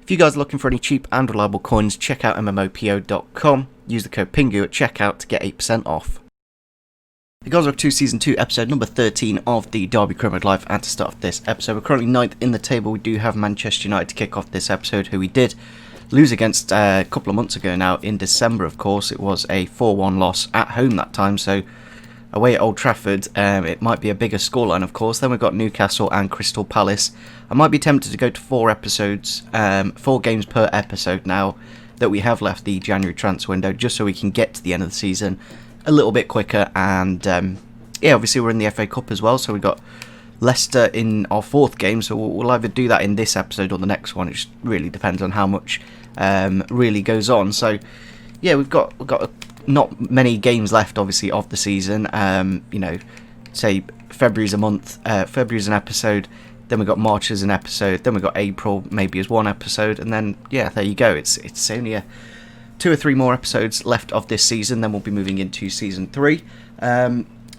If you guys are looking for any cheap and reliable coins, check out MMOPO.com. Use the code PINGU at checkout to get 8% off. You guys are up to Season 2, Episode number 13 of the Derby Criminal Life, and to start off this episode, we're currently 9th in the table. We do have Manchester United to kick off this episode, who we did lose against a couple of months ago now, in December of course. It was a 4-1 loss at home that time, so away at Old Trafford, it might be a bigger scoreline of course. Then we've got Newcastle and Crystal Palace. I might be tempted to go to 4 games per episode now that we have left the January transfer window, just so we can get to the end of the season a little bit quicker. And yeah, obviously we're in the FA Cup as well, so we've got Leicester in our 4th game, so we'll either do that in this episode or the next one. It just really depends on how much really goes on. So yeah, we've got not many games left obviously of the season. You know, say February's a month, February's an episode, then we've got March as an episode, then we've got April maybe as one episode, and then yeah, there you go. It's only 2 or 3 more episodes left of this season, then we'll be moving into Season 3.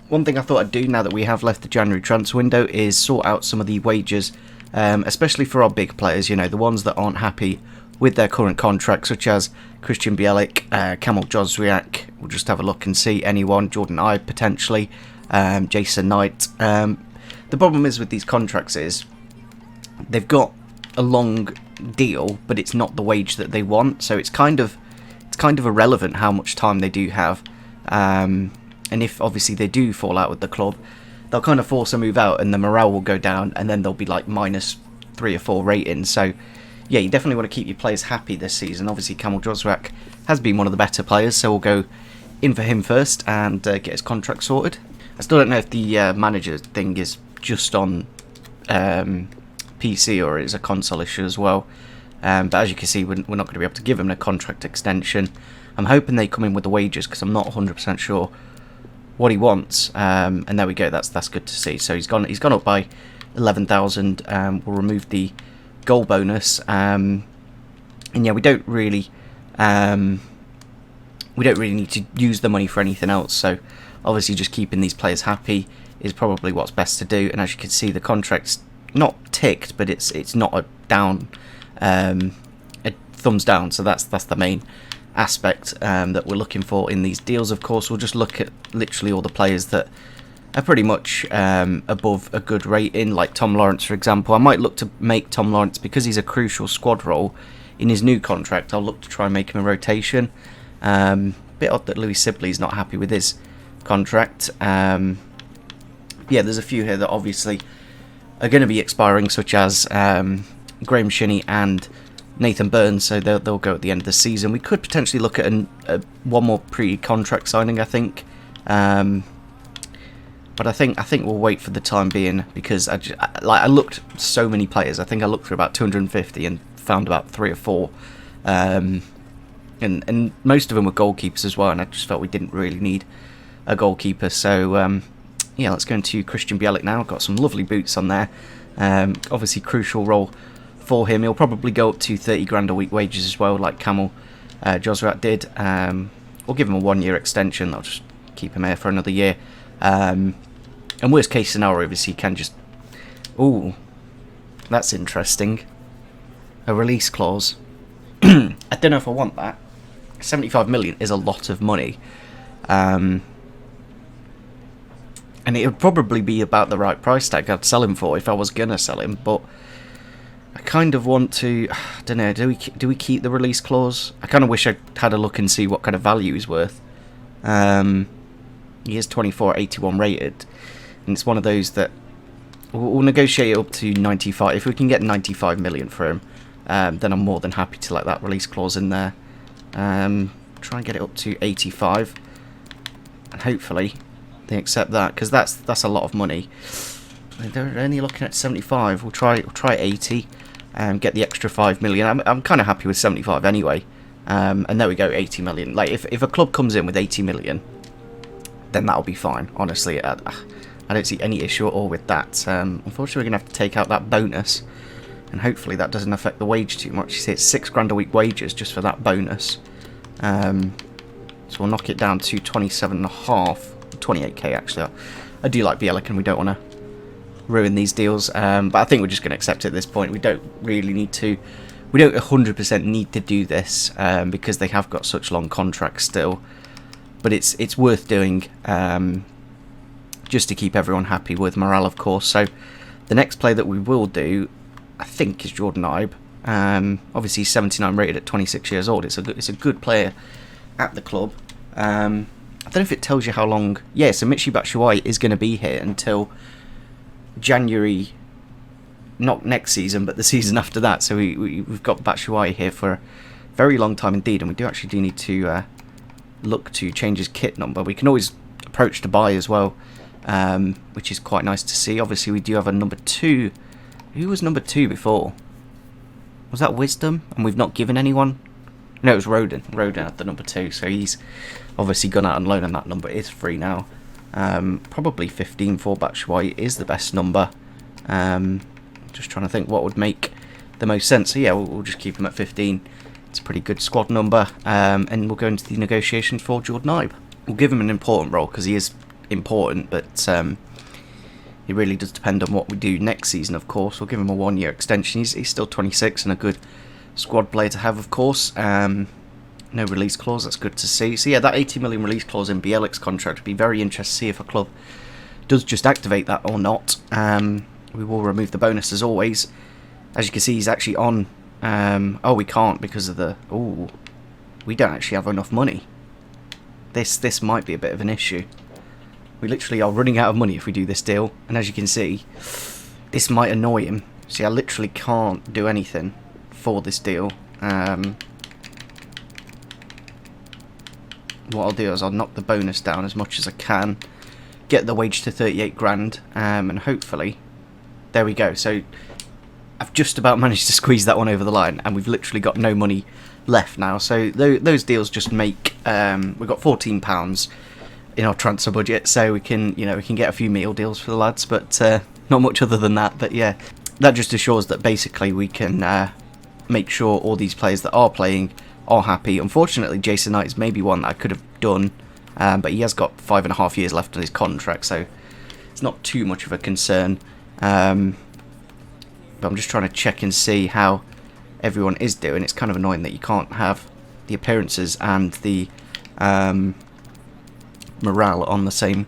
One thing I thought I'd do now that we have left the January transfer window is sort out some of the wages, especially for our big players, you know, the ones that aren't happy with their current contracts, such as Christian Bielik, Kamil Jozwiak. We'll just have a look and see anyone, Jordan Ibe potentially, Jason Knight. The problem is with these contracts is they've got a long deal, but it's not the wage that they want, so it's kind of irrelevant how much time they do have. And if obviously they do fall out with the club, they'll kind of force a move out and the morale will go down, and then they'll be like minus 3 or 4 ratings. So yeah, you definitely want to keep your players happy this season. Obviously Kamil Jozwiak has been one of the better players, so we'll go in for him first and get his contract sorted. I still don't know if the manager thing is just on PC or it's a console issue as well. But as you can see, we're not going to be able to give him a contract extension. I'm hoping they come in with the wages, because I'm not 100% sure what he wants. And there we go, that's good to see. So he's gone up by 11,000. We'll remove the goal bonus, and yeah, we don't really need to use the money for anything else. So obviously just keeping these players happy is probably what's best to do. And as you can see, the contract's not ticked, but it's not a down, a thumbs down. So that's the main aspect that we're looking for in these deals. Of course, we'll just look at literally all the players that are pretty much above a good rating, like Tom Lawrence for example. I might look to make Tom Lawrence, because he's a crucial squad role in his new contract, I'll look to try and make him a rotation. Bit odd that Louis Sibley's not happy with his contract. Yeah, there's a few here that obviously are going to be expiring, such as Graham Shinney and Nathan Burns, so they'll go at the end of the season. We could potentially look at one more pre-contract signing, I think. But I think we'll wait for the time being, because I looked so many players. I think I looked for about 250 and found about 3 or 4, and most of them were goalkeepers as well. And I just felt we didn't really need a goalkeeper. So yeah, let's go into Christian Bielik now. Got some lovely boots on there. Obviously crucial role for him. He'll probably go up to 30 grand a week wages as well, like Kamil Jozwiak did. We'll give him a 1-year extension. I'll just keep him here for another year. And worst case scenario, obviously, you can just... Ooh, that's interesting. A release clause. I don't know if I want that. 75 million is a lot of money. And it would probably be about the right price tag I'd sell him for if I was going to sell him. But I kind of want to... I don't know, do we keep the release clause? I kind of wish I had a look and see what kind of value he's worth. He is 24.81 rated, and it's one of those that we'll negotiate it up to 95. If we can get 95 million for him, then I'm more than happy to let that release clause in there. Try and get it up to 85, and hopefully they accept that, because that's a lot of money. They're only looking at 75. We'll try 80 and get the extra 5 million. I'm kind of happy with 75 anyway. And there we go, 80 million. Like if a club comes in with 80 million, then that'll be fine. Honestly, I don't see any issue at all with that. Unfortunately, we're going to have to take out that bonus, and hopefully that doesn't affect the wage too much. You see, it's 6 grand a week wages just for that bonus. So we'll knock it down to 27.5, 28k actually. I do like Bielik, and we don't want to ruin these deals, but I think we're just going to accept it at this point. We don't really need to We don't 100% need to do this because they have got such long contracts still, but it's worth doing just to keep everyone happy with morale, of course. So the next player that we will do, I think, is Jordan Ibe. Obviously, he's 79 rated at 26 years old. It's a good player at the club. I don't know if it tells you how long. Yeah, so Michy Batshuayi is going to be here until January. Not next season, but the season after that. So we've got Batshuayi here for a very long time indeed, and we do actually need to look to change his kit number. We can always approach to buy as well, which is quite nice to see. Obviously, we do have a number 2. Who was number 2 before? Was that Wisdom? And we've not given anyone? No, it was Rodon. Rodon had the number 2, so he's obviously gone out on loan, and that number is free now. Probably 15 for Batshuayi is the best number. Just trying to think what would make the most sense. So yeah, we'll just keep him at 15. It's a pretty good squad number, and we'll go into the negotiations for Jordan Ibe. We'll give him an important role because he is important, but it really does depend on what we do next season, of course. We'll give him a 1-year extension. He's still 26 and a good squad player to have, of course. No release clause, that's good to see. So yeah, that 80 million release clause in Bielik's contract would be very interesting to see if a club does just activate that or not. We will remove the bonus as always. As you can see, he's actually on. Oh, we can't because of the. Oh, we don't actually have enough money. This might be a bit of an issue. We literally are running out of money if we do this deal, and as you can see, this might annoy him. See, I literally can't do anything for this deal. What I'll do is I'll knock the bonus down as much as I can, get the wage to 38 grand, and hopefully. There we go. So I've just about managed to squeeze that one over the line, and we've literally got no money left now. So those deals just make we've got £14 in our transfer budget, so we can get a few meal deals for the lads, but not much other than that. But yeah, that just assures that basically we can make sure all these players that are playing are happy. Unfortunately, Jason Knight is maybe one that I could have done, but he has got 5.5 years left on his contract, so it's not too much of a concern. But I'm just trying to check and see how everyone is doing. It's kind of annoying that you can't have the appearances and the morale on the same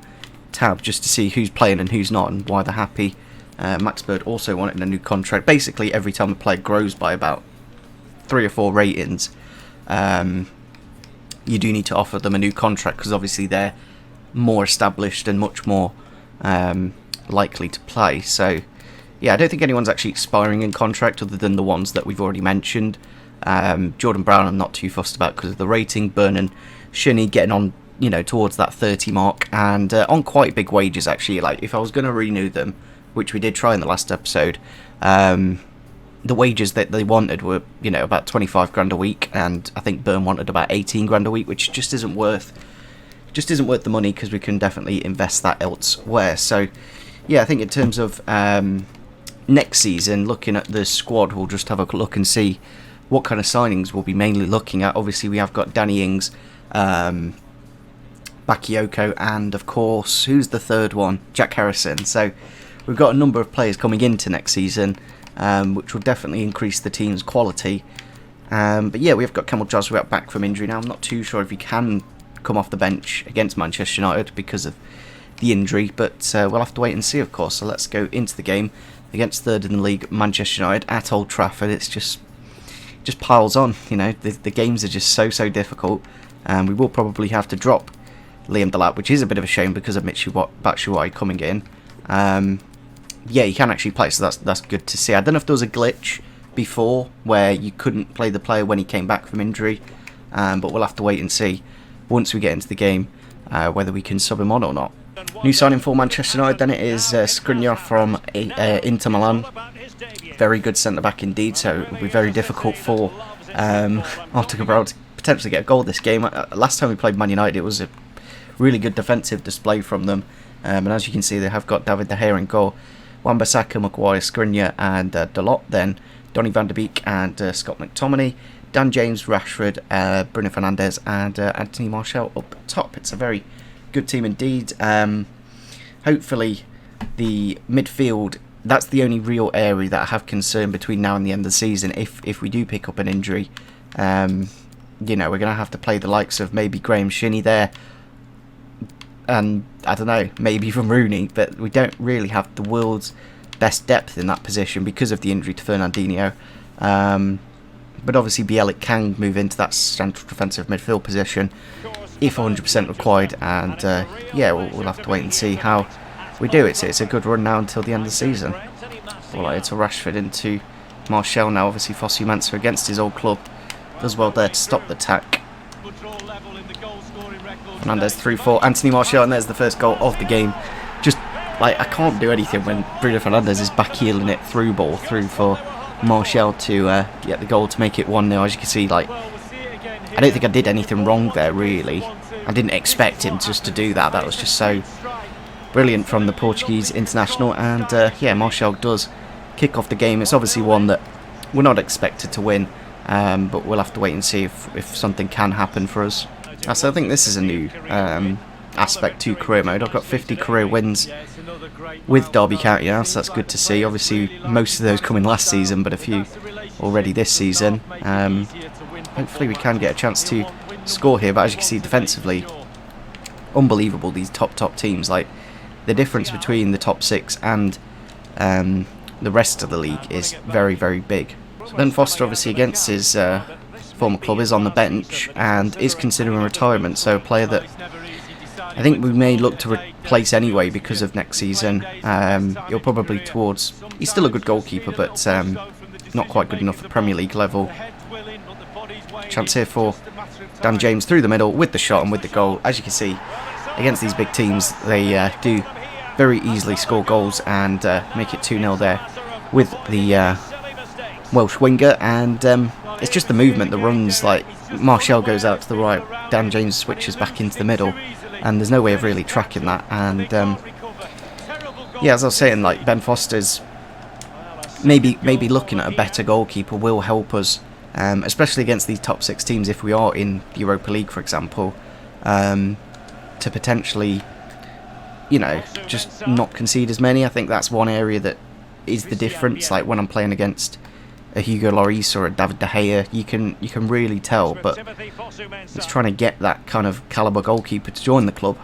tab just to see who's playing and who's not and why they're happy. Max Bird also wanted a new contract. Basically, every time a player grows by about 3 or 4 ratings, you do need to offer them a new contract because obviously they're more established and much more likely to play. So yeah, I don't think anyone's actually expiring in contract other than the ones that we've already mentioned. Jordan Brown I'm not too fussed about because of the rating. Burn and Shinny getting on towards that 30 mark and on quite big wages actually. Like if I was going to renew them, which we did try in the last episode, the wages that they wanted were about 25 grand a week, and I think Burn wanted about 18 grand a week, which just isn't worth the money because we can definitely invest that elsewhere. So yeah, I think in terms of next season, looking at the squad, we'll just have a look and see what kind of signings we'll be mainly looking at. Obviously, we have got Danny Ings, Bakayoko, and of course, who's the third one? Jack Harrison. So we've got a number of players coming into next season, which will definitely increase the team's quality. But yeah, we've got Kemal Joswiak back from injury now. I'm not too sure if he can come off the bench against Manchester United because of the injury, but we'll have to wait and see, of course. So let's go into the game against third in the league Manchester United at Old Trafford. It's just piles on, the games are just so difficult, and we will probably have to drop Liam Delap, which is a bit of a shame because of Michy Batshuayi coming in. Yeah, he can actually play, so that's good to see. I don't know if there was a glitch before where you couldn't play the player when he came back from injury, but we'll have to wait and see once we get into the game whether we can sub him on or not. New signing for Manchester United then, it is Skriniar from Inter Milan. Very good centre-back indeed, so it will be very difficult for Artur Cabral to potentially get a goal this game. Last time we played Man United, it was a really good defensive display from them, and as you can see, they have got David De Gea in goal, Wan-Bissaka, Maguire, Skriniar and Dalot, then Donny van de Beek and Scott McTominay, Dan James, Rashford, Bruno Fernandes and Anthony Martial up top. It's a very good team indeed. Hopefully the midfield that's the only real area that I have concern between now and the end of the season. If we do pick up an injury, you know, we're going to have to play the likes of maybe Graham Shinnie there, and I don't know, maybe even Rooney, but we don't really have the world's best depth in that position because of the injury to Fernandinho. But obviously Bielik can move into that central defensive midfield position if 100% required, and yeah, we'll have to wait and see how we do. It's a good run now until the end of the season. Well, it's a Rashford into Martial now. Obviously Fosu Mensah against his old club does well there to stop the attack. Fernandes through for Anthony Martial, and there's the first goal of the game. Just like, I can't do anything when Bruno Fernandes is back heeling it through ball through for Martial to get the goal to make it 1-0. As you can see, like, I don't think I did anything wrong there really. I didn't expect him just to do that. That was just so brilliant from the Portuguese international, and yeah, Martial does kick off the game. It's obviously one that we're not expected to win, but we'll have to wait and see if something can happen for us. So I think this is a new aspect to career mode. I've got 50 career wins with Derby County now, so that's good to see. Obviously most of those coming last season, but a few already this season. Hopefully we can get a chance to score here, but as you can see, defensively, unbelievable, these top teams. Like, the difference between the top 6 and the rest of the league is very, very big. So Ben Foster, obviously against his former club, is on the bench and is considering retirement, so a player that I think we may look to replace anyway because of next season. He'll probably towards... He's still a good goalkeeper, but not quite good enough at Premier League level. Chance here for Dan James through the middle with the shot and with the goal. As you can see, against these big teams, they do very easily score goals and make it 2-0 there with the Welsh winger. And it's just the movement, the runs. Like, Martial goes out to the right, Dan James switches back into the middle, and there's no way of really tracking that. And yeah, as I was saying, like, Ben Foster's maybe looking at a better goalkeeper will help us, especially against these top 6 teams if we are in the Europa League, for example, to potentially, you know, just not concede as many. I think that's one area that is the difference. Like, when I'm playing against a Hugo Lloris or a David De Gea, you can really tell, but it's trying to get that kind of calibre goalkeeper to join the club.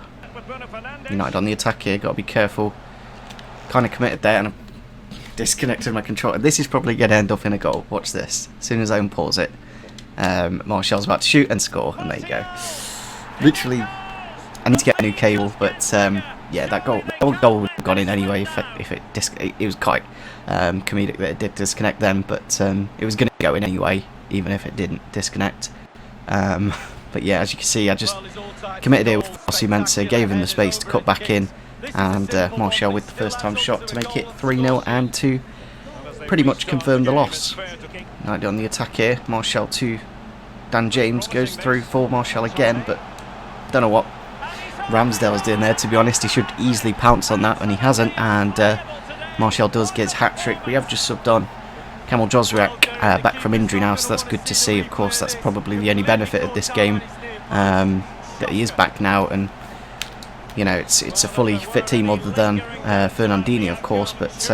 United on the attack here, got to be careful. Kind of committed there, and I've disconnected my controller. This is probably going to end up in a goal. Watch this. As soon as I unpause it, Martial's about to shoot and score, and there you go. Literally, I need to get a new cable, but yeah, that goal would have gone in anyway if it was quite comedic that it did disconnect then, but it was going to go in anyway, even if it didn't disconnect. But yeah, as you can see, I just committed it with Fosu Mensah, gave him the space to cut back in, and Martial with the first time shot to make it 3-0 and to pretty much confirm the loss. United on the attack here, Martial to Dan James, goes through for Martial again, but don't know what Ramsdale's doing there, to be honest. He should easily pounce on that, and he hasn't, and Martial does get his hat-trick. We have just subbed on Kamil Jozwiak back from injury now, so that's good to see. Of course, that's probably the only benefit of this game, that he is back now, and you know, it's a fully fit team other than Fernandinho, of course. But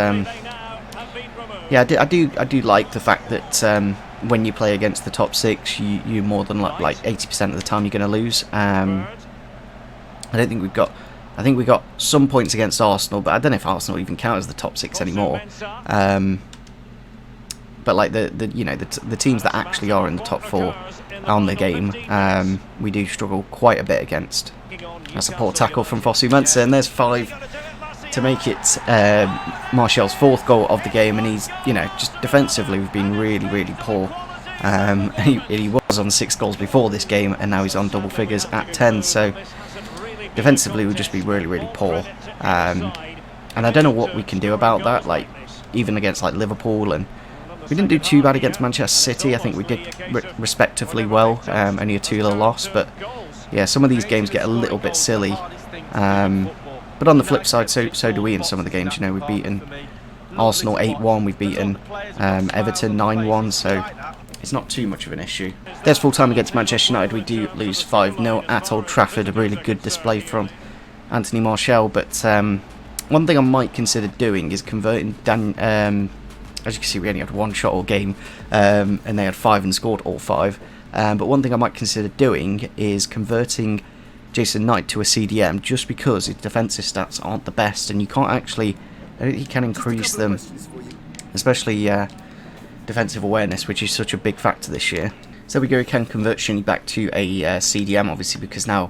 yeah, I do like the fact that when you play against the top 6, you more than like 80% of the time you're going to lose. I don't think we've got... I think we got some points against Arsenal, but I don't know if Arsenal even count as the top 6 anymore. But like the teams that actually are in the top 4 on the game, we do struggle quite a bit against. That's a poor tackle from Fosu Mensah, and there's 5 to make it Martial's 4th goal of the game. And he's, you know, just defensively we've been really poor. He was on 6 goals before this game, and now he's on double figures at 10. So defensively we'll just be really poor, and I don't know what we can do about that. Like, even against like Liverpool, and we didn't do too bad against Manchester City. I think we did respectively well, only a 2-0 loss, but yeah, some of these games get a little bit silly, but on the flip side, so do we in some of the games. You know, we've beaten Arsenal 8-1, we've beaten Everton 9-1, so it's not too much of an issue. There's full time against Manchester United. We do lose 5-0 at Old Trafford. A really good display from Anthony Martial, but One thing I might consider doing is converting as you can see, we only had one shot all game, and they had 5 and scored all 5. But one thing I might consider doing is converting Jason Knight to a CDM, just because his defensive stats aren't the best, and you can't actually, he can increase them, especially defensive awareness, which is such a big factor this year. So we go, we can convert Shinny back to a CDM, obviously, because now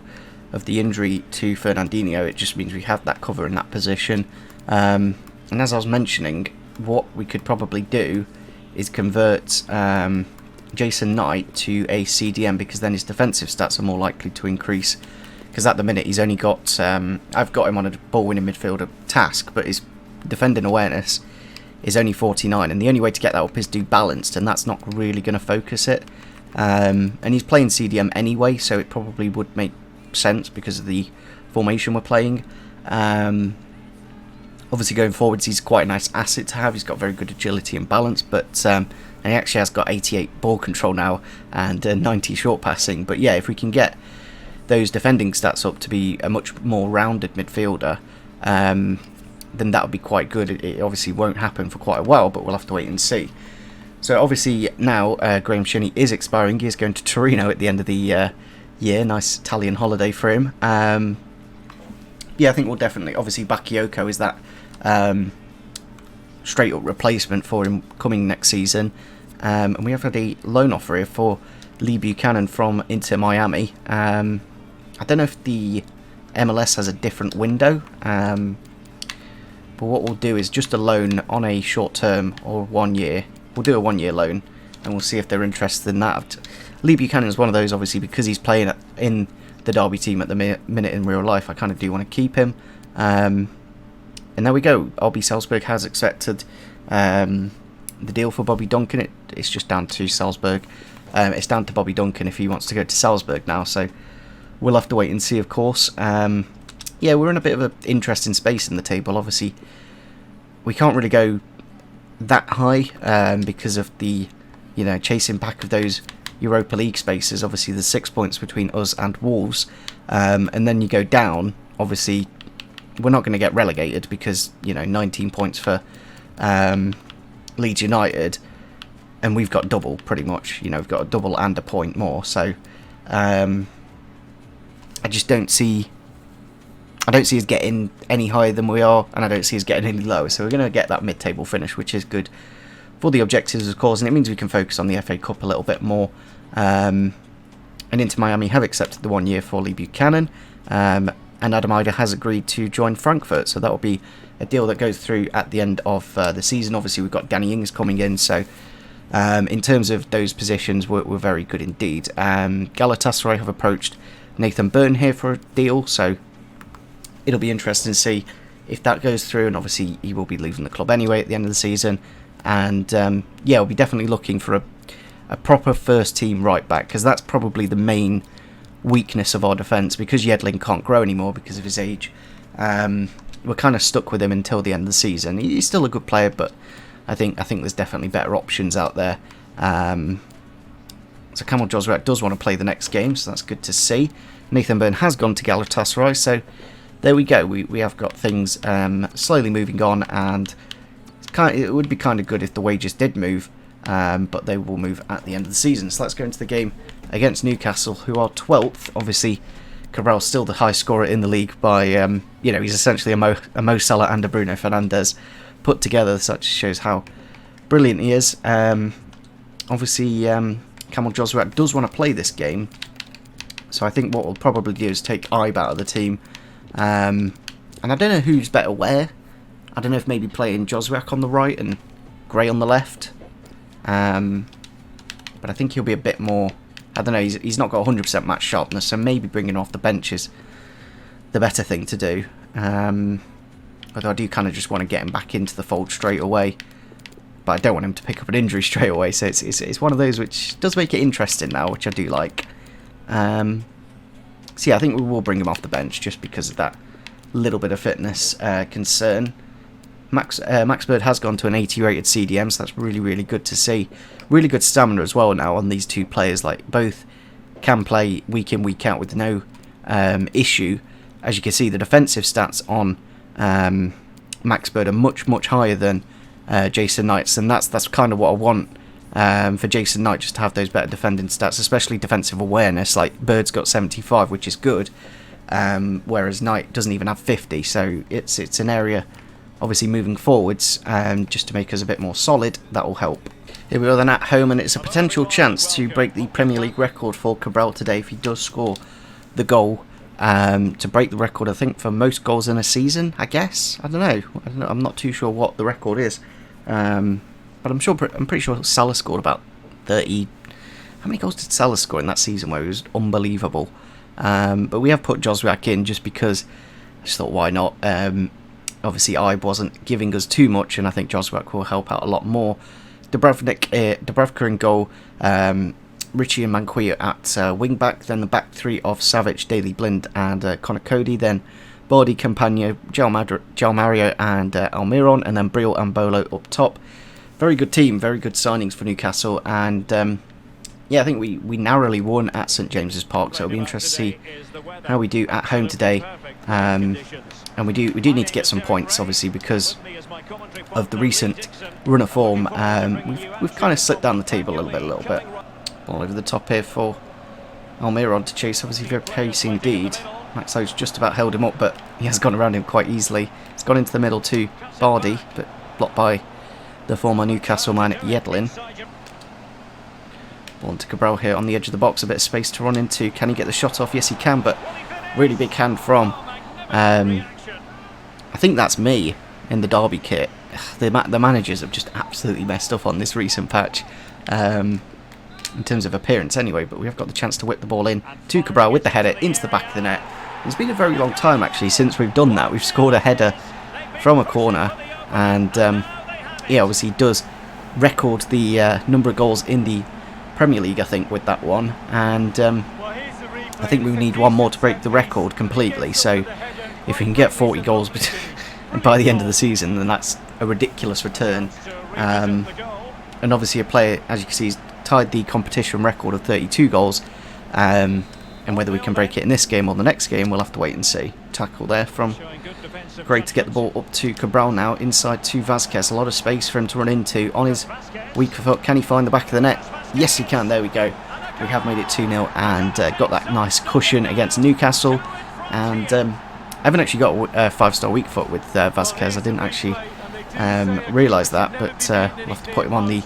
of the injury to Fernandinho, it just means we have that cover in that position. And as I was mentioning, what we could probably do is convert Jason Knight to a CDM, because then his defensive stats are more likely to increase. Because at the minute he's only got, I've got him on a ball-winning midfielder task, but his defending awareness is only 49, and the only way to get that up is do balanced, and that's not really going to focus it. And he's playing CDM anyway, so it probably would make sense because of the formation we're playing. Obviously going forwards, he's quite a nice asset to have. He's got very good agility and balance, but and he actually has got 88 ball control now and 90 short passing. But yeah, if we can get those defending stats up to be a much more rounded midfielder, then that would be quite good. It obviously won't happen for quite a while, but we'll have to wait and see. So obviously now Graham Shinnie is expiring. He is going to Torino at the end of the year. Nice Italian holiday for him. Yeah, I think we'll definitely, obviously Bakayoko is that straight up replacement for him coming next season. And we have had a loan offer here for Lee Buchanan from Inter Miami. I don't know if the MLS has a different window, but what we'll do is just a loan on a short term or 1 year. We'll do a 1 year loan and we'll see if they're interested in that. Lee Buchanan is one of those, obviously, because he's playing in the Derby team at the minute in real life. I kind of do want to keep him. And there we go. RB Salzburg has accepted the deal for Bobby Duncan. It's just down to Salzburg. It's down to Bobby Duncan if he wants to go to Salzburg now. So we'll have to wait and see, of course. Yeah, we're in a bit of an interesting space in the table. Obviously, we can't really go that high because of the, chasing back of those Europa League spaces. Obviously, there's 6 points between us and Wolves, and then you go down. Obviously, we're not going to get relegated because 19 points for Leeds United, and we've got double pretty much. We've got a double and a point more. So I just don't see. I don't see us getting any higher than we are, and I don't see us getting any lower. So we're going to get that mid-table finish, which is good for the objectives, of course, and it means we can focus on the FA Cup a little bit more. And Inter Miami have accepted the 1 year for Lee Buchanan, and Adam Ida has agreed to join Frankfurt, so that will be a deal that goes through at the end of the season. Obviously, we've got Danny Ings coming in, so in terms of those positions, we're very good indeed. Galatasaray have approached Nathan Byrne here for a deal, so it'll be interesting to see if that goes through, and obviously he will be leaving the club anyway at the end of the season. And yeah, we'll be definitely looking for a proper first team right back, because that's probably the main weakness of our defence, because Yedlin can't grow anymore because of his age. We're kind of stuck with him until the end of the season. He's still a good player, but I think there's definitely better options out there. So Kamal Josrak does want to play the next game, so that's good to see. Nathan Byrne has gone to Galatasaray, so there we go. We have got things slowly moving on, and it would be kind of good if the wages did move, but they will move at the end of the season. So let's go into the game against Newcastle, who are 12th. Obviously, Cabral's still the high scorer in the league by, he's essentially a Mo Salah and a Bruno Fernandes put together. Such shows how brilliant he is. Obviously, Kamal Josrak does want to play this game, so I think what we'll probably do is take Ibe out of the team. And I don't know who's better where. I don't know if maybe playing Josrak on the right and Gray on the left. But I think he'll be a bit more. I don't know. He's not got 100% match sharpness, so maybe bringing off the bench is the better thing to do. Although I do kind of just want to get him back into the fold straight away, but I don't want him to pick up an injury straight away. So it's one of those which does make it interesting now, which I do like. So yeah, I think we will bring him off the bench just because of that little bit of fitness concern. Max Bird has gone to an 80 rated CDM, so that's really, really good to see. Really good stamina as well now on these two players. Like, both can play week in, week out with no issue. As you can see, the defensive stats on max burden much higher than Jason Knight's, and that's kind of what I want for Jason Knight, just to have those better defending stats, especially defensive awareness. Like Bird's got 75, which is good, whereas Knight doesn't even have 50. So it's an area, obviously moving forwards, just to make us a bit more solid. That will help. Here we are then at home, and it's a potential chance to break the Premier League record for Cabral today if he does score the goal. To break the record, I think, for most goals in a season, I guess. I don't know. I'm not too sure what the record is. But I'm pretty sure Salah scored about 30. How many goals did Salah score in that season where he was unbelievable? But we have put Joswiak in just because I just thought, why not? Obviously, Ibe wasn't giving us too much, and I think Joswiak will help out a lot more. Dubravka in goal. Richie and Manquillo at wing-back, then the back three of Savic, Daley Blind and Connor Cody, then Bardi, Campagno, João Mario and Almiron, and then Brill and Bolo up top. Very good team, very good signings for Newcastle, and yeah, I think we narrowly won at St James's Park, so it'll be interesting to see how we do at home today. And we do need to get some points, obviously, because of the recent run of form. We've kind of slipped down the table a little bit. All over the top here for Almiron to chase. Obviously very pacey indeed. Max Lowe's just about held him up, but he has gone around him quite easily. He's gone into the middle to Bardi, but blocked by the former Newcastle man Yedlin. Ball to Cabral here on the edge of the box. A bit of space to run into. Can he get the shot off? Yes, he can, but really big hand from... I think that's me in the Derby kit. The managers have just absolutely messed up on this recent patch. In terms of appearance anyway, but we have got the chance to whip the ball in to Cabral with the header into the back of the net. It's been a very long time actually since we've done that. We've scored a header from a corner, and yeah, obviously he does record the number of goals in the Premier League, I think, with that one, and I think we need one more to break the record completely. So if we can get 40 goals by the end of the season, then that's a ridiculous return. And obviously a player, as you can see, he's tied the competition record of 32 goals, and whether we can break it in this game or the next game, we'll have to wait and see. Tackle there from Great to get the ball up to Cabral now, inside to Vazquez. A lot of space for him to run into on his weak foot. Can he find the back of the net? Yes, he can. There we go. We have made it 2-0 and got that nice cushion against Newcastle. And I haven't actually got a 5-star weak foot with Vazquez. I didn't actually realise that, but we'll have to put him on the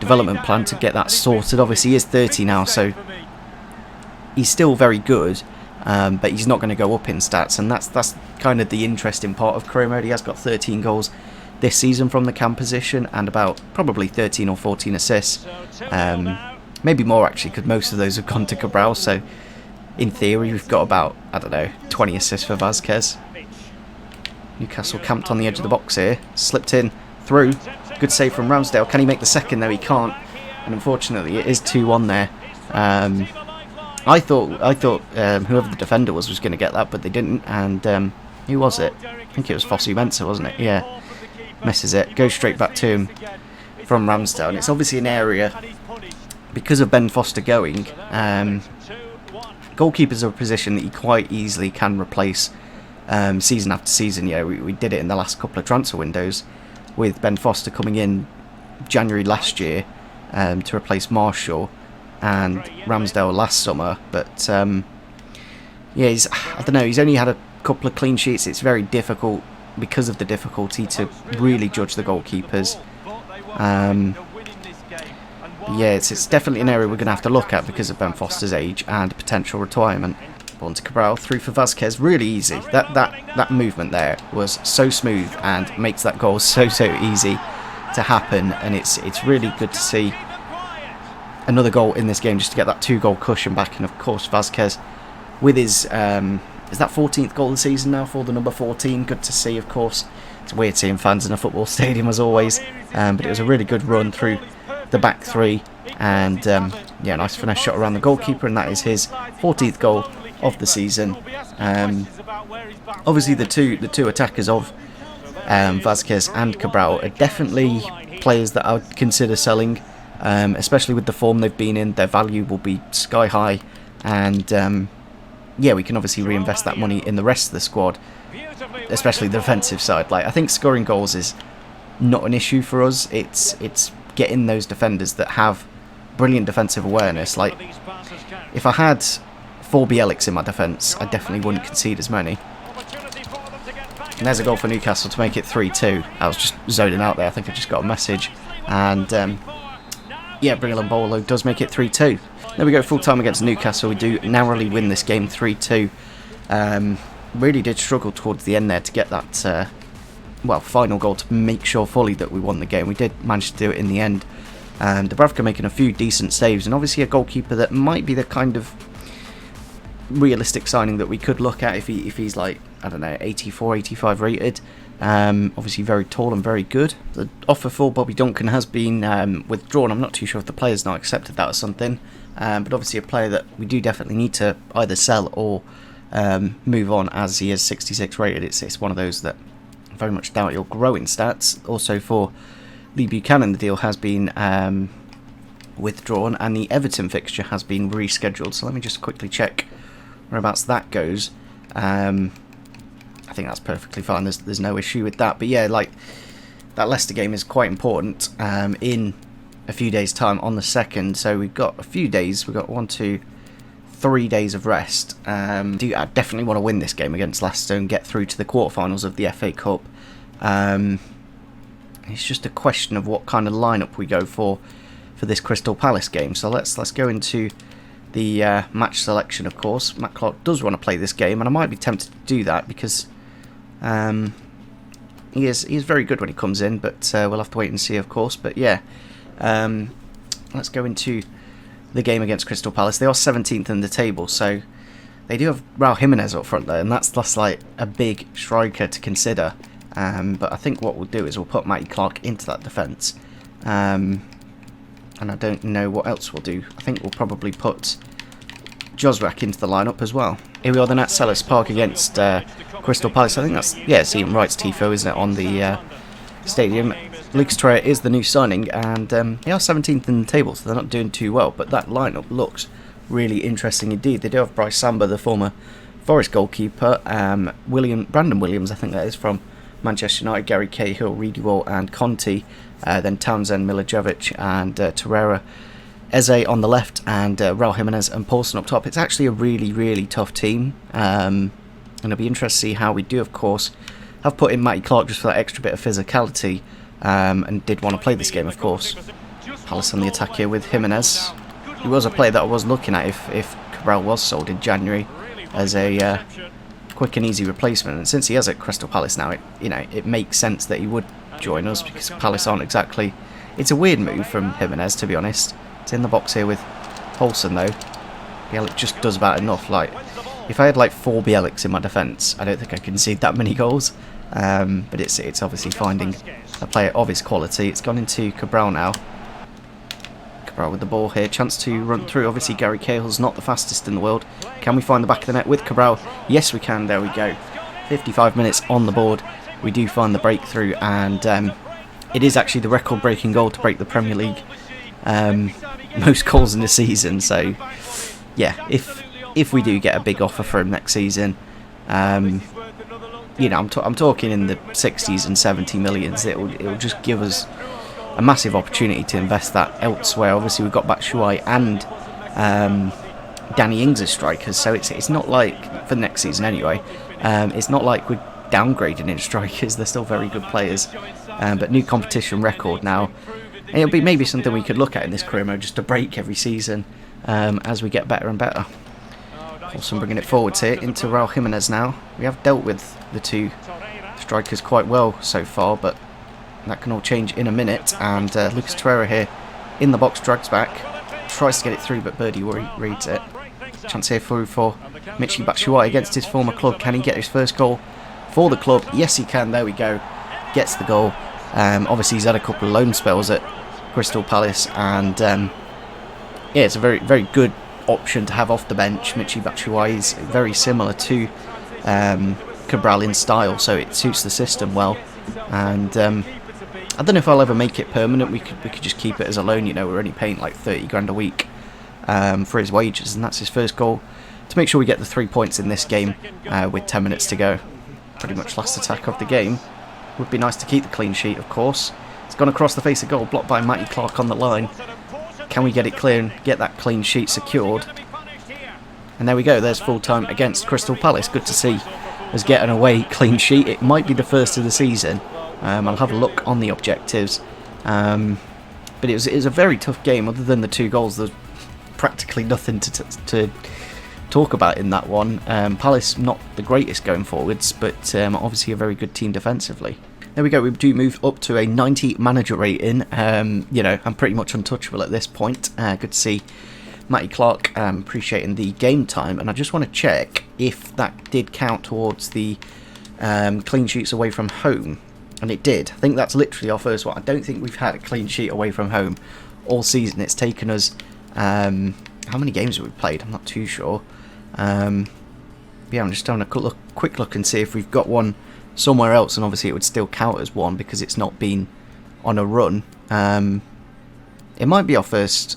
development plan to get that sorted. Obviously he is 30 now, so he's still very good, but he's not going to go up in stats, and that's kind of the interesting part of career mode. He has got 13 goals this season from the cam position and about probably 13 or 14 assists, maybe more actually, because most of those have gone to Cabral. So in theory we've got about, I don't know, 20 assists for Vazquez. Newcastle camped on the edge of the box here, slipped in through. Good save from Ramsdale. Can he make the second? No, he can't. And unfortunately, it is 2-1 there. I thought whoever the defender was going to get that, but they didn't. And who was it? I think it was Fosu Mensah, wasn't it? Yeah. Misses it. Goes straight back to him from Ramsdale. And it's obviously an area, because of Ben Foster going, goalkeepers are a position that you quite easily can replace season after season. Yeah, we did it in the last couple of transfer windows, with Ben Foster coming in January last year to replace Marshall, and Ramsdale last summer. But yeah, I don't know, he's only had a couple of clean sheets. It's very difficult, because of the difficulty, to really judge the goalkeepers. Yeah, it's definitely an area we're going to have to look at because of Ben Foster's age and potential retirement. On to Cabral, through for Vazquez, really easy. That movement there was so smooth and makes that goal so easy to happen, and it's really good to see another goal in this game just to get that 2-goal cushion back. And of course Vazquez with his is that 14th goal of the season now for the number 14. Good to see, of course. It's weird seeing fans in a football stadium as always, but it was a really good run through the back three, and yeah, nice finesse shot around the goalkeeper, and that is his 14th goal of the season. Obviously the two attackers of Vazquez and Cabral are definitely players that I would consider selling, especially with the form they've been in. Their value will be sky high, and yeah, we can obviously reinvest that money in the rest of the squad. especially the defensive side. Like, I think scoring goals is not an issue for us. It's getting those defenders that have brilliant defensive awareness. Like, if I had 4 Bieliks in my defence, I definitely wouldn't concede as many. And there's a goal for Newcastle to make it 3-2. I was just zoning out there. I think I just got a message. And, yeah, Bolo does make it 3-2. There we go, full time against Newcastle. We do narrowly win this game 3-2. Really did struggle towards the end there to get that, well, final goal to make sure fully that we won the game. We did manage to do it in the end. Dubravka making a few decent saves, and obviously a goalkeeper that might be the kind of realistic signing that we could look at if he's like, I don't know, 84, 85 rated. Obviously very tall and very good. The offer for Bobby Duncan has been withdrawn. I'm not too sure if the player's not accepted that or something, but obviously a player that we do definitely need to either sell or move on, as he is 66 rated. It's one of those that I very much doubt he'll grow in stats. Also for Lee Buchanan, the deal has been withdrawn, and the Everton fixture has been rescheduled. So let me just quickly check whereabouts that goes. I think that's perfectly fine. There's no issue with that. But yeah, like, that Leicester game is quite important in a few days' time on the 2nd. So we've got a few days. We've got 1, 2, 3 days of rest. I definitely want to win this game against Leicester and get through to the quarterfinals of the FA Cup. It's just a question of what kind of lineup we go for this Crystal Palace game. So let's go into the match selection. Of course, Matt Clark does want to play this game, and I might be tempted to do that because he is very good when he comes in, but we'll have to wait and see, of course. But yeah, let's go into the game against Crystal Palace. They are 17th in the table, so they do have Raul Jimenez up front there, and that's like a big striker to consider. But I think what we'll do is we'll put Matty Clark into that defence, and I don't know what else we'll do. I think we'll probably put Josrak into the lineup as well. Here we are then at Selhurst Park against Crystal Palace. I think that's, yeah, it's Ian Wright's tifo, isn't it, on the stadium. Lucas Torreira is the new signing, and they are 17th in the table, so they're not doing too well, but that lineup looks really interesting indeed. They do have Bryce Samba, the former Forest goalkeeper, Brandon Williams, I think that is, from Manchester United, Gary Cahill, Reedy Wall and Conti, then Townsend, Milicevic and Torreira, Eze on the left, and Raul Jimenez and Paulson up top. It's actually a really, really tough team, and it'll be interesting to see how we do. Of course, I've put in Matty Clark just for that extra bit of physicality, and did want to play this game, of course. Palace on the attack here with Jimenez. He was a player that I was looking at if Cabral was sold in January as a quick and easy replacement, and since he is at Crystal Palace now, it makes sense that he would join us, because Palace aren't exactly... It's a weird move from Jimenez, to be honest. It's in the box here with Paulson, though. Bielik just does about enough. Like, if I had like 4 Bieliks in my defence, I don't think I could concede that many goals. But it's obviously finding a player of his quality. It's gone into Cabral now. Cabral with the ball here, chance to run through. Obviously Gary Cahill's not the fastest in the world. Can we find the back of the net with Cabral? Yes, we can. There we go. 55 minutes on the board. We do find the breakthrough, and it is actually the record-breaking goal to break the Premier League most goals in the season. So yeah, if we do get a big offer for him next season, I'm talking in the 60s and 70 millions. It'll just give us a massive opportunity to invest that elsewhere. Obviously we've got Batshuayi and Danny Ings as strikers, so it's not like, for the next season anyway, it's not like we're downgrading in strikers. They're still very good players, but new competition record now. And it'll be maybe something we could look at in this career mode, just to break every season as we get better and better. Also bringing it forwards here into Raul Jimenez now. We have dealt with the 2 strikers quite well so far, but that can all change in a minute. And Lucas Torreira here in the box, drags back, tries to get it through, but Birdie reads it. Chance here for Michy Batshuayi against his former club. Can he get his first goal for the club? Yes, he can. There we go. Gets the goal. Obviously, he's had a couple of loan spells at Crystal Palace, and yeah, it's a very, very good option to have off the bench. Michy Batshuayi is very similar to Cabral in style, so it suits the system well. And I don't know if I'll ever make it permanent. We could just keep it as a loan. We're only paying like 30 grand a week for his wages, and that's his first goal to make sure we get the 3 points in this game with 10 minutes to go. pretty much last attack of the game. Would be nice to keep the clean sheet, of course. It's gone across the face of goal, blocked by Matty Clark on the line. Can we get it clear and get that clean sheet secured? And there we go, there's full time against Crystal Palace. Good to see us get an away clean sheet. It might be the first of the season. I'll have a look on the objectives. But it was a very tough game. Other than the 2 goals, there's practically nothing to talk about in that one. Palace not the greatest going forwards, but obviously a very good team defensively. There we go, we do move up to a 90 manager rating. You know, I'm pretty much untouchable at this point. Good to see Matty Clark appreciating the game time, and I just want to check if that did count towards the clean sheets away from home, and it did. I think that's literally our first one. I don't think we've had a clean sheet away from home all season. It's taken us, how many games have we played? I'm not too sure. Yeah, I'm just having a quick look and see if we've got one somewhere else, and obviously it would still count as one because it's not been on a run. It might be our first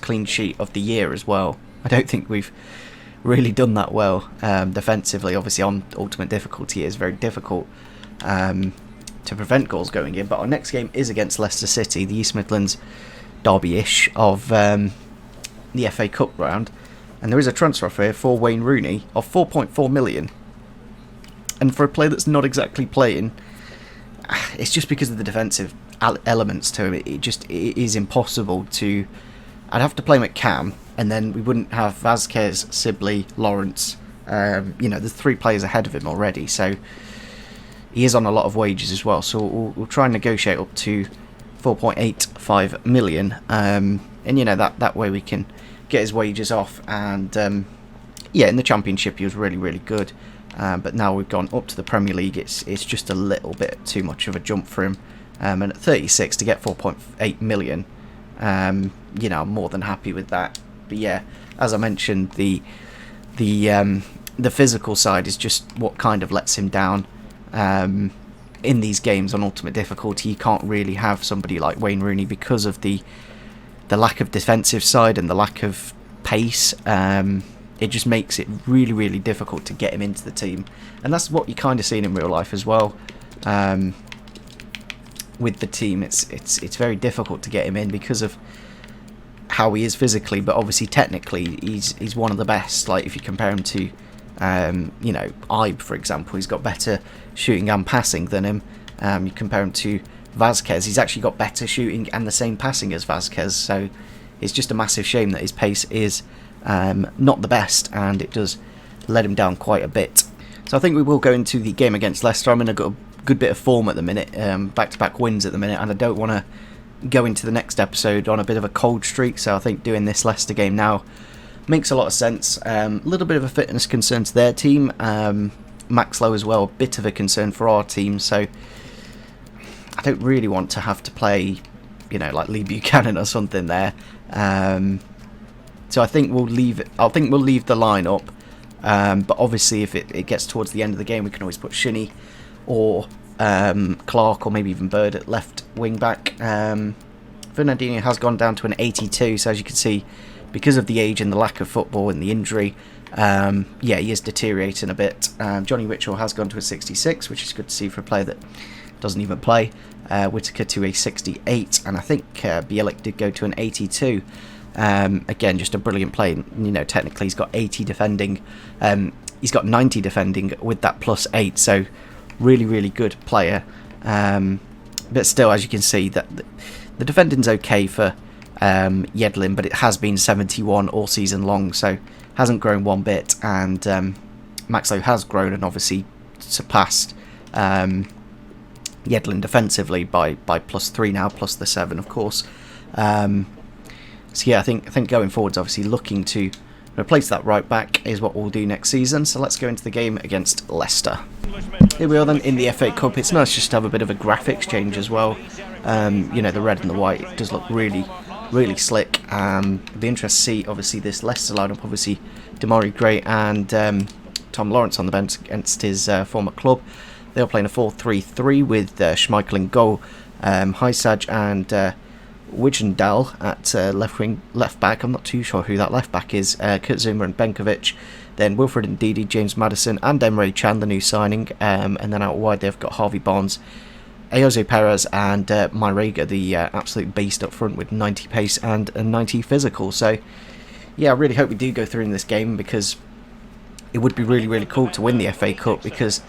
clean sheet of the year as well. I don't think we've really done that well defensively. Obviously on ultimate difficulty it is very difficult to prevent goals going in, but our next game is against Leicester City, the East Midlands derby-ish of the FA Cup round, and there is a transfer offer here for Wayne Rooney of 4.4 million. And for a player that's not exactly playing, it's just because of the defensive elements to him. It is impossible to. I'd have to play him at cam, and then we wouldn't have Vasquez, Sibley, Lawrence. You know, there's 3 players ahead of him already, so he is on a lot of wages as well. So we'll try and negotiate up to 4.85 million, and you know that way we can get his wages off. And yeah, in the Championship he was really good. But now we've gone up to the Premier League, it's just a little bit too much of a jump for him. And at 36 to get 4.8 million, you know, I'm more than happy with that. But yeah, as I mentioned, the physical side is just what kind of lets him down. In these games on ultimate difficulty, you can't really have somebody like Wayne Rooney because of the lack of defensive side and the lack of pace. It just makes it really difficult to get him into the team, and that's what you kind of seen in real life as well. With the team, it's very difficult to get him in because of how he is physically, but obviously technically he's one of the best. Like if you compare him to you know, Ibe for example, he's got better shooting and passing than him. You compare him to Vasquez, he's actually got better shooting and the same passing as Vasquez, so it's just a massive shame that his pace is not the best, and it does let him down quite a bit. So I think we will go into the game against Leicester. I'm in a good bit of form at the minute, back-to-back wins at the minute, and I don't want to go into the next episode on a bit of a cold streak, so I think doing this Leicester game now makes a lot of sense. A little bit of a fitness concern to their team, Max Lowe as well, a bit of a concern for our team, so I don't really want to have to play, you know, like Lee Buchanan or something there. So I think we'll leave it. I think we'll leave the line up. But obviously, if it gets towards the end of the game, we can always put Shinnie or Clark or maybe even Bird at left wing back. Fernandinho has gone down to an 82. So as you can see, because of the age and the lack of football and the injury, yeah, he is deteriorating a bit. Johnny Mitchell has gone to a 66, which is good to see for a player that doesn't even play. Whittaker to a 68, and I think Bielik did go to an 82. Again, just a brilliant play. You know, technically he's got 80 defending. He's got 90 defending with that +8, so really good player. But still, as you can see, that the defending's okay for Yedlin, but it has been 71 all season long, so hasn't grown one bit. And Maxlow has grown and obviously surpassed Yedlin defensively by +3 now, plus the 7, of course. So yeah, I think going forwards, obviously looking to replace that right back is what we'll do next season. So let's go into the game against Leicester. Here we are then in the FA Cup. It's nice just to have a bit of a graphics change as well. You know, the red and the white does look really slick. It'll be interesting to see, obviously, this Leicester lineup. Obviously, Damari Gray and Tom Lawrence on the bench against his former club. They are playing a 4-3-3 with Schmeichel in goal, Hysaj and Wijndal at left back. I'm not too sure who that left back is. Kurt Zuma and Benkovic. Then Wilfred Ndidi, James Maddison, and Emre Can, the new signing. And then out wide they've got Harvey Barnes, Jose Perez, and Mairega, the absolute beast up front with 90 pace and a 90 physical. So yeah, I really hope we do go through in this game, because it would be really, really cool to win the FA Cup, because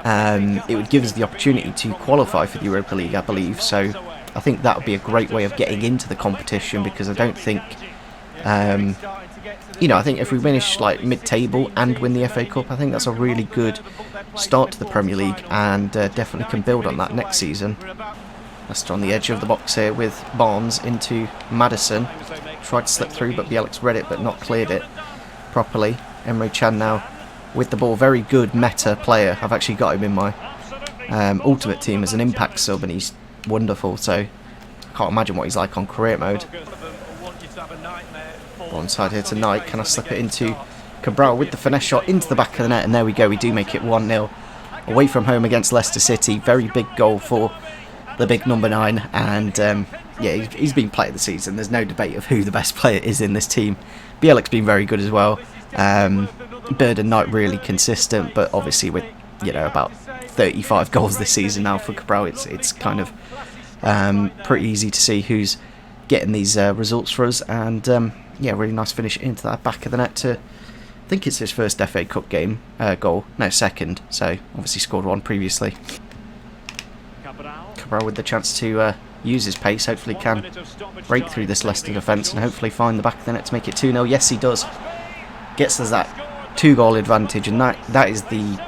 it would give us the opportunity to qualify for the Europa League, I believe. So I think that would be a great way of getting into the competition, because I don't think, I think if we finish like mid-table and win the FA Cup, I think that's a really good start to the Premier League, and definitely can build on that next season. Leicester on the edge of the box here with Barnes into Maddison. Tried to slip through, but Bielik's read it but not cleared it properly. Emre Can now with the ball. Very good meta player. I've actually got him in my ultimate team as an impact sub, and he's wonderful, so I can't imagine what he's like on career mode. Onside here tonight. Can I slip it into Cabral with the finesse shot into the back of the net, and there we go. We do make it 1-0 away from home against Leicester City. Very big goal for the big number 9, and yeah, he's been player of the season. There's no debate of who the best player is in this team. Bielik's been very good as well. Bird and Knight really consistent, but obviously with about 35 goals this season now for Cabral, it's kind of pretty easy to see who's getting these results for us. And yeah, really nice finish into that back of the net to, I think it's his first FA Cup game goal. No, second. So obviously scored one previously. Cabral with the chance to use his pace. Hopefully can break through this Leicester defence and hopefully find the back of the net to make it 2-0. Yes, he does. Gets us that 2-goal advantage, and that is the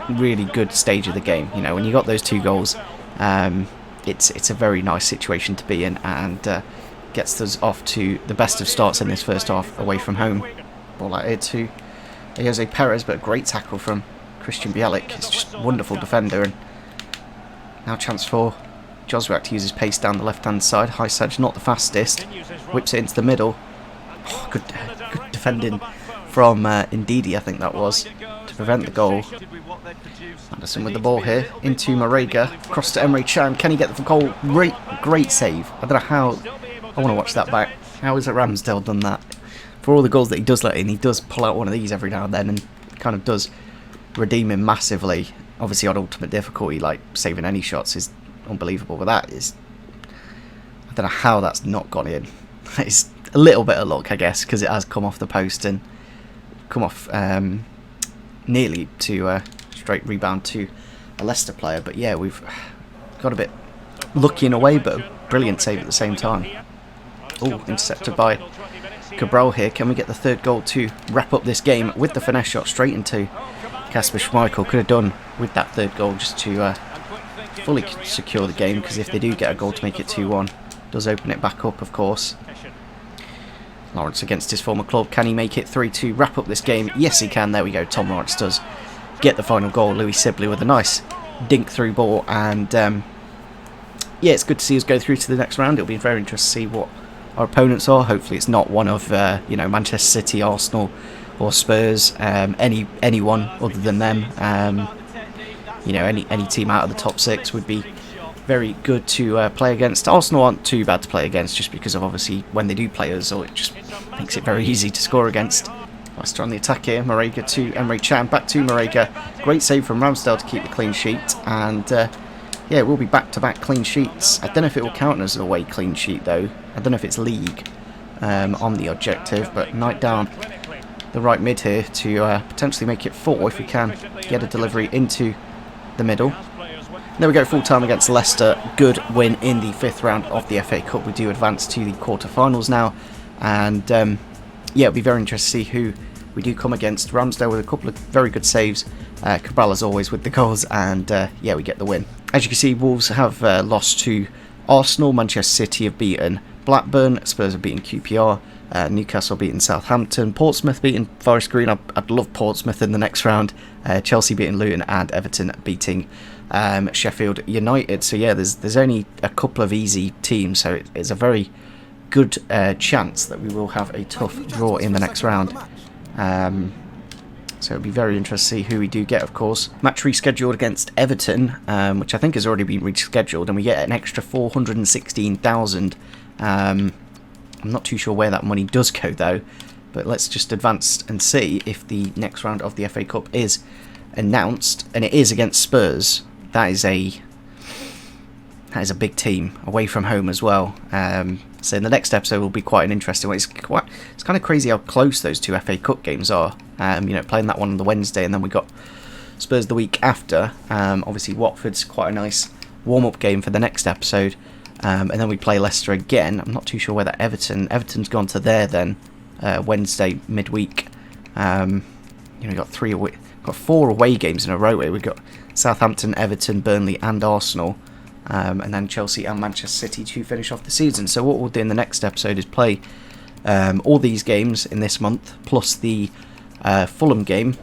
really good stage of the game. When you got those 2 goals, it's a very nice situation to be in, and gets us off to the best of starts in this first half away from home. Ball out here to Jose Perez, but a great tackle from Christian Bielik. It's just a wonderful defender, and now chance for Joswiak to use his pace down the left-hand side. High Sedge, not the fastest. Whips it into the middle. Oh, good defending from Ndidi, I think that was, to prevent the goal. Anderson with the ball here into Mairega. Cross to Emre Can. Can he get the goal? Great save. I don't know how. I want to watch that back. How has Ramsdale done that? For all the goals that he does let in, he does pull out one of these every now and then, and kind of does redeem him massively. Obviously on ultimate difficulty, like saving any shots is unbelievable, but that is, I don't know how that's not gone in. It's a little bit of luck, I guess, because it has come off the post and come off nearly to a straight rebound to a Leicester player. But yeah, we've got a bit lucky in a way, but a brilliant save at the same time. Oh, intercepted by Cabral here. Can we get the 3rd goal to wrap up this game with the finesse shot straight into Kasper Schmeichel? Could have done with that 3rd goal just to fully secure the game, because if they do get a goal to make it 2-1, does open it back up, of course. Lawrence against his former club. Can he make it 3-2, wrap up this game? Yes, he can. There we go. Tom Lawrence does get the final goal. Louis Sibley with a nice dink through ball, and yeah, it's good to see us go through to the next round. It'll be very interesting to see what our opponents are. Hopefully it's not one of Manchester City, Arsenal or Spurs, anyone other than them. Any team out of the top 6 would be very good to play against. Arsenal aren't too bad to play against, just because of obviously when they do play us, or it just makes it very easy to score against. Leicester on the attack here. Mairega to Emre Can, back to Mairega. Great save from Ramsdale to keep the clean sheet, and yeah, it will be back-to-back clean sheets. I don't know if it will count as an away clean sheet though. I don't know if it's league on the objective, but Knight down the right mid here to potentially make it 4 if we can get a delivery into the middle. There we go, full time against Leicester. Good win in the 5th round of the FA Cup. We do advance to the quarterfinals now, and yeah, it'll be very interesting to see who we do come against. Ramsdale with a couple of very good saves. Cabral as always with the goals, and yeah, we get the win. As you can see, Wolves have lost to Arsenal. Manchester City have beaten Blackburn. Spurs have beaten QPR. Newcastle beaten Southampton. Portsmouth beaten Forest Green. I'd love Portsmouth in the next round. Chelsea beating Luton, and Everton beating Sheffield United. So yeah, there's only a couple of easy teams, so it's a very good chance that we will have a tough draw in the next round. So it'll be very interesting to see who we do get, of course. Match rescheduled against Everton, which I think has already been rescheduled, and we get an extra 416,000 I'm not too sure where that money does go though, but let's just advance and see if the next round of the FA Cup is announced, and it is against Spurs. That is a big team away from home as well. So in the next episode will be quite an interesting one. It's kind of crazy how close those two FA Cup games are. Playing that one on the Wednesday, and then we got Spurs the week after. Obviously Watford's quite a nice warm-up game for the next episode. And then we play Leicester again. I'm not too sure whether Everton's gone to there then, Wednesday midweek. We've got 4 away games in a row here. We've got Southampton, Everton, Burnley and Arsenal. And then Chelsea and Manchester City to finish off the season. So what we'll do in the next episode is play all these games in this month, plus the Fulham game.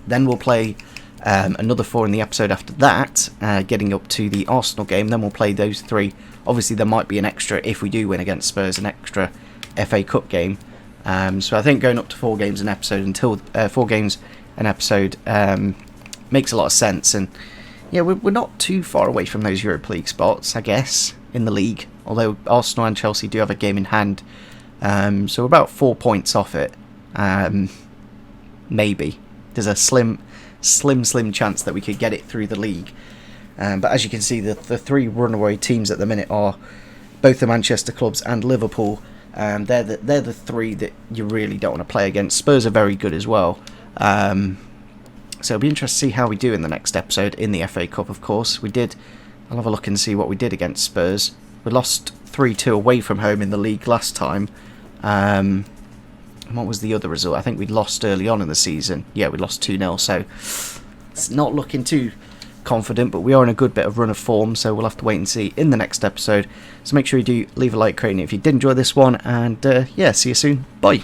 Then we'll play another 4 in the episode after that, getting up to the Arsenal game. Then we'll play those 3. Obviously there might be an extra, if we do win against Spurs, an extra FA Cup game. So I think going up to 4 games an episode makes a lot of sense. And yeah, we're not too far away from those Europa League spots, I guess, in the league. Although Arsenal and Chelsea do have a game in hand. So we're about 4 points off it. Maybe. There's a slim chance that we could get it through the league. But as you can see, the 3 runaway teams at the minute are both the Manchester clubs and Liverpool. They're the 3 that you really don't want to play against. Spurs are very good as well. So it'll be interesting to see how we do in the next episode in the FA Cup, of course. I'll have a look and see what we did against Spurs. We lost 3-2 away from home in the league last time. And what was the other result? I think we'd lost early on in the season. Yeah, we lost 2-0, so it's not looking too confident, but we are in a good bit of run of form, so we'll have to wait and see in the next episode. So make sure you do leave a like, creating it if you did enjoy this one, and yeah, see you soon. Bye.